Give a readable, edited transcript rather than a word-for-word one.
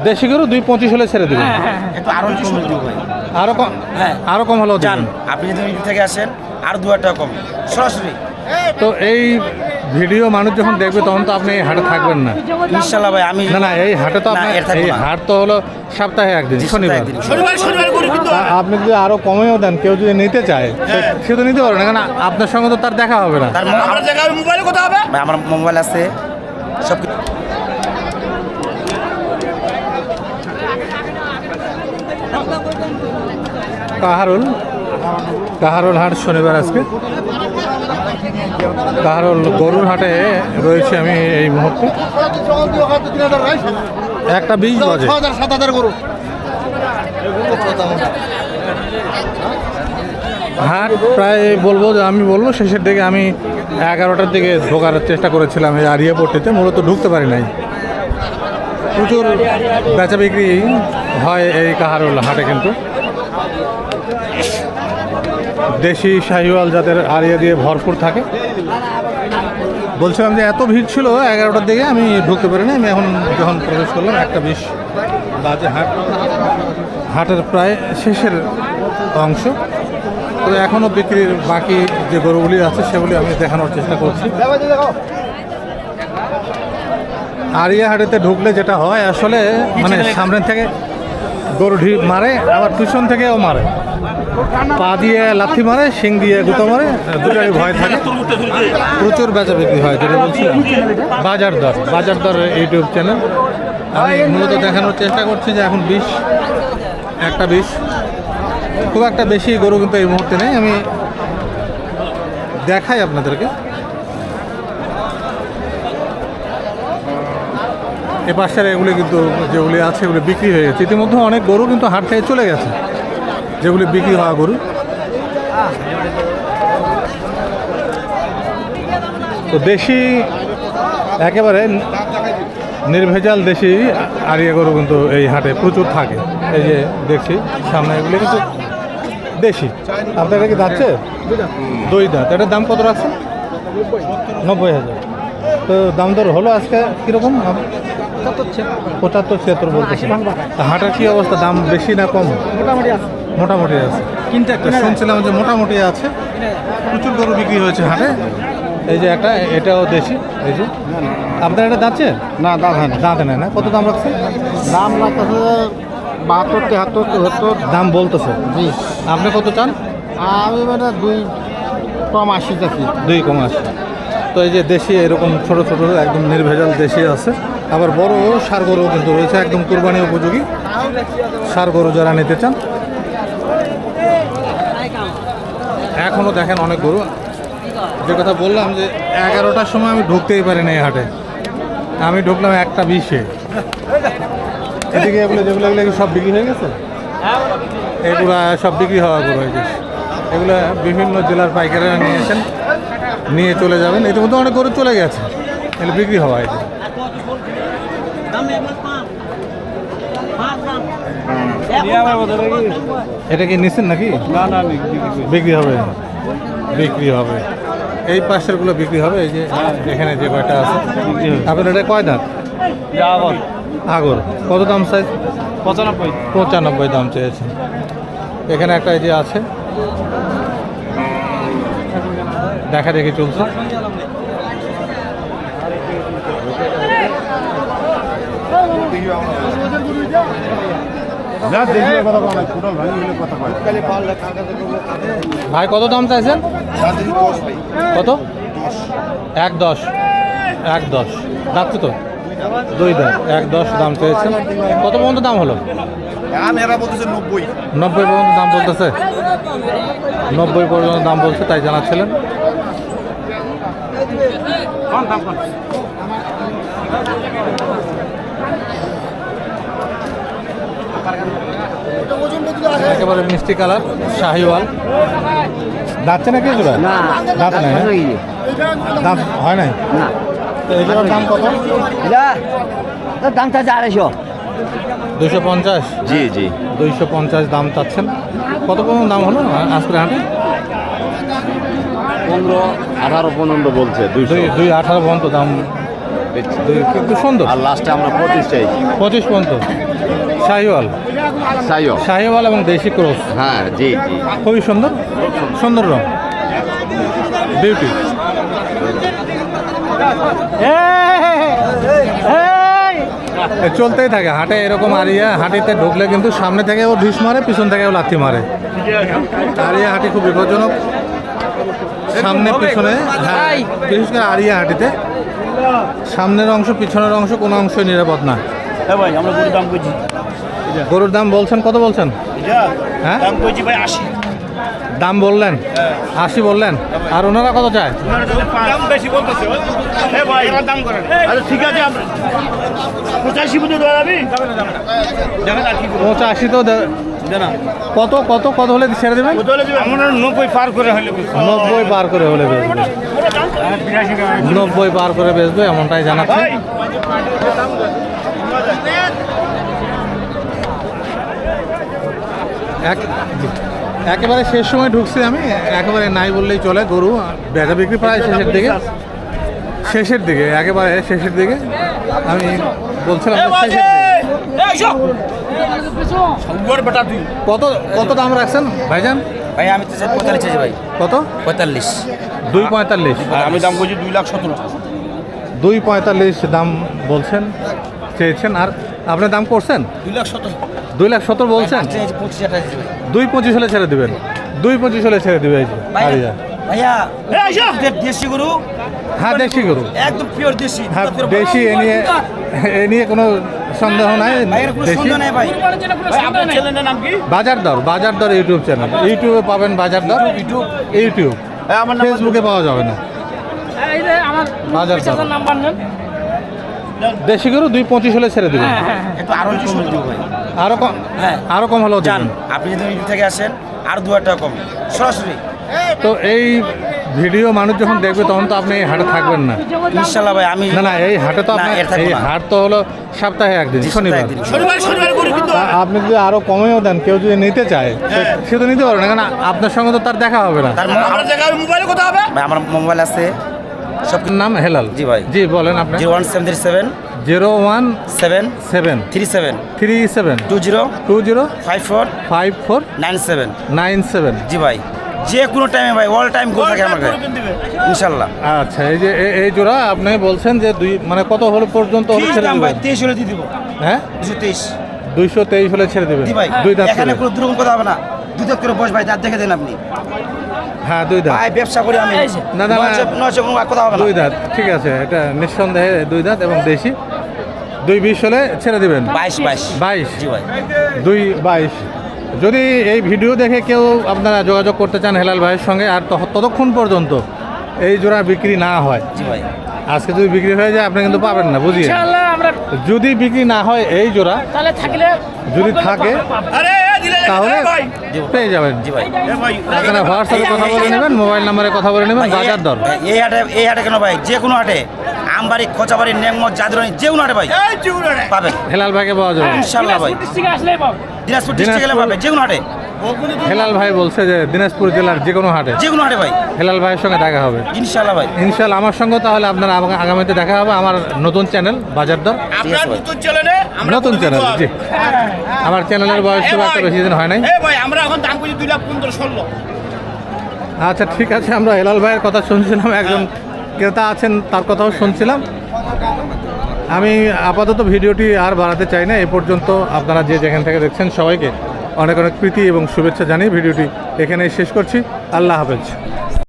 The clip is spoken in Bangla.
দেশি গরু 2.25 হলে ছেড়ে দেবেন। একটু আরো কম দিব ভাই। আরো কম, হ্যাঁ আরো কম হলেও জান দেবেন। আপনি যদি ইউটিউব থেকে আসেন আর 2 টাকা কম সরাসরি। তো এই ভিডিও মানুষ যখন দেখবে তখন তো আপনি এই হাটে থাকবেন না। ইনশাআল্লাহ ভাই আমি না না, এই হাটে তো না, আপনার এর থাকবো এই না। হাট তো হলো সপ্তাহে একদিন, শনিবার। শনিবার করে কিন্তু আপনি যদি আরো কমেও দেন, কেউ যদি নিতে চায় সে তো নিতে পারবে না, কারণ আপনার সঙ্গে তো তার দেখা হবে না। তার আমার জায়গায় মোবাইলে কথা হবে ভাই, আমার মোবাইল আছে সব কাহারোল হাট শনিবার আজকে। কাহারোল গরুর হাটে রয়েছে আমি এই মুহূর্তে। 1:20 বাজে। হাট প্রায় আমি বলবো শেষের দিকে। আমি 11টার দিকে ঢোকার চেষ্টা করেছিলাম এই আরিয়াপট্টিতে, মূলত ঢুকতে পারি নাই। প্রচুর বেচা বিক্রি হয় এই কাহারোল হাটে, কিন্তু দেশি শাহিওয়াল জাতের আরিয়া দিয়ে ভরপুর থাকে। বলছিলাম যে এত ভিড় ছিল 11টার দিকে, আমি ঢুকতে পারিনি। আমি এখন যখন প্রবেশ করলাম 1:20 বাজে। হাটের প্রায় শেষের অংশ, তবে এখনও বিক্রির বাকি যে গরুগুলি আছে সেগুলি আমি দেখানোর চেষ্টা করছি। আরিয়া হাটেতে ঢুকলে যেটা হয় আসলে, মানে সামনে থেকে গরু ঢিপ মারে, আবার পিছন থেকেও মারে, পা দিয়ে লাথি মারে, শিং দিয়ে গুঁতো মারে, দুটারই ভয় থাকে। প্রচুর বেচা বিক্রি হয়, যেটা বলছিলাম। বাজার দর ইউটিউব চ্যানেল। আমি মূলত দেখানোর চেষ্টা করছি যে এখন 1:20, খুব একটা বেশি গরু কিন্তু এই মুহূর্তে নেই। আমি দেখাই আপনাদেরকে। এ পাশের এগুলি কিন্তু যেগুলি আছে এগুলি বিক্রি হয়ে গেছে ইতিমধ্যে। অনেক গরু কিন্তু হাট থেকে চলে গেছে, যেগুলি বিক্রি হওয়া গরু। তো দেশি একেবারে নির্ভেজাল দেশি আরিয়া গরু কিন্তু এই হাটে প্রচুর থাকে। এই যে দেখছি সামনে, এগুলি কিন্তু দেশি। আপনারা কি যাচ্ছে 2 দাঁত, এটার দাম কত রাখছেন? 90,000। তো দাম দর হলো আজকে কীরকম? 75-76 বলতেছে। হাটের কি অবস্থা, দাম বেশি না কম? মোটামুটি আছে। কিন্তু একটা শুনছিলাম যে মোটামুটি আছে। প্রচুর গরু বিক্রি হয়েছে হাটে। এই যে এটাও দেশি। এই যে আপনার এটা দাঁতছে না দাঁত হয় না। দাঁতে নেয় না। কত দাম রাখছে? দাম লাগতেছে 72, 73, 74 দাম বলতেছে। জি। আপনি কত চান? আমি মানে 2 কম 80 চাচ্ছি। 2 কম 80। তো এই যে দেশি এরকম ছোট ছোট একদম নির্ভেজাল দেশি আছে, আবার বড় ষাঁড় গরু কিন্তু রয়েছে, একদম কুরবানি উপযোগী ষাঁড় গরু যারা নিতে চান। এখনও দেখেন অনেক গরু। যে কথা বললাম যে 11টার সময় আমি ঢুকতেই পারিনি এই হাটে। আমি ঢুকলাম 1:20-এ। এদিকে যেগুলো সব বিক্রি হয়ে গেছে। এগুলো সব বিক্রি হওয়া গরু হয়ে গেছে। এগুলো বিভিন্ন জেলার পাইকারেরা নিয়েছেন, নিয়ে চলে যাবেন। ইতিমধ্যে অনেক গরু চলে গেছে, এগুলো বিক্রি হওয়া। এটা কি নিচ্ছেন নাকি? না না বিক্রি হবে, বিক্রি হবে। এই পাশেরগুলো বিক্রি হবে। এই যে এখানে যে কয়টা আছে। আপনার এটা কয় দাঁত? আগর। কত দাম চাই? 95 দাম চেয়েছেন। এখানে একটা এই যে আছে, দেখা দেখি চলছে। ভাই কত দাম চাইছেন? কত? 1:10। 1:10 যাচ্ছে তো। 2 দাম 1:10 দাম চেয়েছেন। কত পর্যন্ত দাম হলো? 90 পর্যন্ত দাম বলতেছে। 90 পর্যন্ত দাম বলছে, তাই জানাচ্ছিলেন। একেবারে মিষ্টি কালার শাহিওয়াল। দাঁতছে নাকি জোড়া? দাঁত নাই, দাঁত হয় নাই। তো এগুলোর দাম কত? দাম চাচ্ছে 250। 250? জি জি 250 দাম চাচ্ছেন। কত পর্যন্ত দাম হলো আজকের হাটে? 15, 18 পর্যন্ত বলছে। 218 পর্যন্ত দাম কিন্তু সুন্দর। আর লাস্টে আমরা 25 চাইছি। 25 পর্যন্ত। শাহিওয়াল, চাইও। শাহিওয়াল এবং দেশি ক্রস, হ্যাঁ জি জি। খুবই সুন্দর, সুন্দর রং, বিউটি। চলতেই থাকে হাটে এরকম আরিয়া হাটিতে ঢুকলে কিন্তু সামনে থেকে ও ঢিস মারে, পিছন থেকে ও লাথি মারে। আরিয়া হাটি খুব বিপজ্জনক, সামনে পিছনে, হ্যাঁ, বিশেষ করে আরিয়া হাটিতে সামনের অংশ পিছনের অংশ কোনো অংশই নিরাপদ না। ভাই আমরা গরুর দাম কইছি, গরুর দাম বলছেন, কত বলছেন? হ্যাঁ দাম কইছি ভাই 80। দাম বললেন 80 বললেন, আর ওনারা কত চায়? দাম বেশি বলতেছে ভাই, এর দাম করেন। আচ্ছা ঠিক আছে, আমরা 85 পর্যন্ত দেওয়া যাবে। দেখেন আর কি করব। 85 তো না কত কত কত হলে ছেড়ে দেবেন? আমরা 90 পার করে হলে 90 পার করে হলে বেচবে, 90 পার করে বেচবে এমনটাই জানাচ্ছে। একেবারে শেষ সময় ঢুকছি আমি, একেবারে নাই বললেই চলে। গরু বেচা বিক্রি প্রায় শেষের দিকে, শেষের দিকে, একেবারে শেষের দিকে। আমি বলছিলাম যে শেষের দিকে। কত কত দাম রাখছেন ভাইজান? ভাই আমি তো 45 চাইছি ভাই। কত? 45। 2.45। আমি দাম কইছি 2,17,000। 2.45 দাম বলছেন, চেয়েছেন। আর আপনি দাম করছেন 2,17,000। 2,17,000 বলছেন। 25,000 টাকা দিছি ভাই। 2.25 হলে ছেড়ে দেবেন, 2.25 হলে ছেড়ে দেবে। এই যে আরিয়া, ভাইয়া দেশি গরু, হ্যাঁ দেশি গরু, একদম পিওর দেশি। হ্যাঁ দেশি। এ নিয়ে কোনো সন্দেহ নাই, ভাইয়ের কোনো দেশি। সন্দেহ নাই ভাই। ভাই আপনার চ্যানেলের নাম কি? বাজার দর, বাজার দর ইউটিউব চ্যানেল, ইউটিউবে পাবেন বাজার দর, ইউটিউব, আমার নাম ফেসবুকে পাওয়া যাবে না। বাজার দর দেশি গরু 2.25 হলে ছেড়ে দেবেন। একটু আরো কম দিব ভাই। আরো কম, হ্যাঁ। আরো কম হলেও জান দেবেন। আপনি যদি ইউটিউব থেকে আসেন আর 2 টাকা কম সরাসরি। তো এই ভিডিও মানুষ যখন দেখবে তখন তো আপনি এই হাটে থাকবেন না। ইনশাআল্লাহ ভাই আমি না না, এই হাটে তো না, আপনি, এর থাকবো এই না। হাট তো হলো সপ্তাহে একদিন, শনিবার। একদিন। শনিবার গরু কিন্তু আপনি যদি আরো কমেও দেন, কেউ যদি নিতে চায় সে তো নিতে পারবে না, কারণ আপনার সঙ্গে তো তার দেখা হবে না। তার আমরা জায়গায় মোবাইলে কথা হবে। ভাই আমার মোবাইল আছে সব আপনার নাম হেলাল? জি ভাই। জি বলেন আপনি। 01737 017 37 37 20 20 54 54 97। 97। জি ভাই, যে কোনো টাইমে ভাই, অল টাইম গো থাকে আমার কাছে ইনশাআল্লাহ। আচ্ছা, এই যে এই জোড়া আপনি বলছেন যে মানে কত হলে পর্যন্ত হলে ছেড়ে দাম ভাই দেবেন? 23 হলে দিয়ে দিব। হ্যাঁ 223। 223 হলে ছেড়ে দেবেন। জি ভাই, দুই দাঁত এখানে করে। কোনো দুরকম কথা হবে না। 2 দাঁত করে বস ভাই, দাঁত দেখে দেন আপনি। হ্যাঁ 2 দাঁত। ভাই ব্যবসা করি আমি। না, না, না। 900 কোনো কথা হবে না। 2 দাঁত, ঠিক আছে, এটা নিঃসন্দেহে 2 দাঁত এবং দেশি। 2.20 হলে ছেড়ে দেবেন। 22। 22। জি ভাই। 2.22। যদি এই ভিডিও দেখে কেউ আপনারা যোগাযোগ করতে চান হেলাল ভাইয়ের সঙ্গে, আর ততক্ষণ পর্যন্ত এই জোড়া বিক্রি না হয়, জি ভাই। আজকে যদি বিক্রি হয়ে যায় আপনি কিন্তু পাবেন না, বুঝিয়ে। আমরা যদি বিক্রি না হয় এই জোড়া, তাহলে থাকলে যদি থাকে আরে দিলে তাহলে ভাই। পেয়ে যাবেন। জি ভাই। ভাই আপনারা হোয়াটসঅ্যাপে কথা বলে নেবেন, মোবাইল নাম্বারে কথা বলে নেবেন, বাজার দর। এই হাটে কেন ভাই, যে কোনো হাটে, আমবাড়ি, খোঁচাবাড়ি, নেংমত, জাদুরানি, যে কোনো হাটে ভাই এই চিউড়ে পাবেন হেলাল ভাইকে পাওয়া যাবে। ইনশাআল্লাহ ভাই। ডিস্ট্রিক্টে আসলেই পাবো। দিনাজপুর ডিস্ট্রিক্টে গেলে পাবে, যে কোনো হাটে, হেলাল ভাই বলছে যে দিনাজপুর জেলার যে কোনো হাটে যে কোনো হাটে ভাই হেলাল ভাইয়ের সঙ্গে দেখা হবে ইনশাআল্লাহ ভাই। ইনশাল্লাহ। আমার সঙ্গে তাহলে আপনার আগামীতে দেখা হবে আমার নতুন চ্যানেল বাজার দর। আপনার নতুন চ্যানেলে আমরা নতুন চ্যানেল, জি। আমার চ্যানেলের বয়স খুব একটা বেশি দিন হয় নাই। এই ভাই আমরা এখন দাম করি 2,15,16। আচ্ছা ঠিক আছে, আমরা হেলাল ভাইয়ের কথা শুনছিলাম, একজন ক্রেতা আছেন তার কথাও শুনছিলাম। আমি আপাতত ভিডিওটি আর বাড়াতে চাই না। এ পর্যন্ত আপনারা যে যেখান থেকে দেখছেন সবাইকে অনেক অনেক প্রীতি এবং শুভেচ্ছা জানিয়ে ভিডিওটি এখানেই শেষ করছি। আল্লাহ হাফেজ।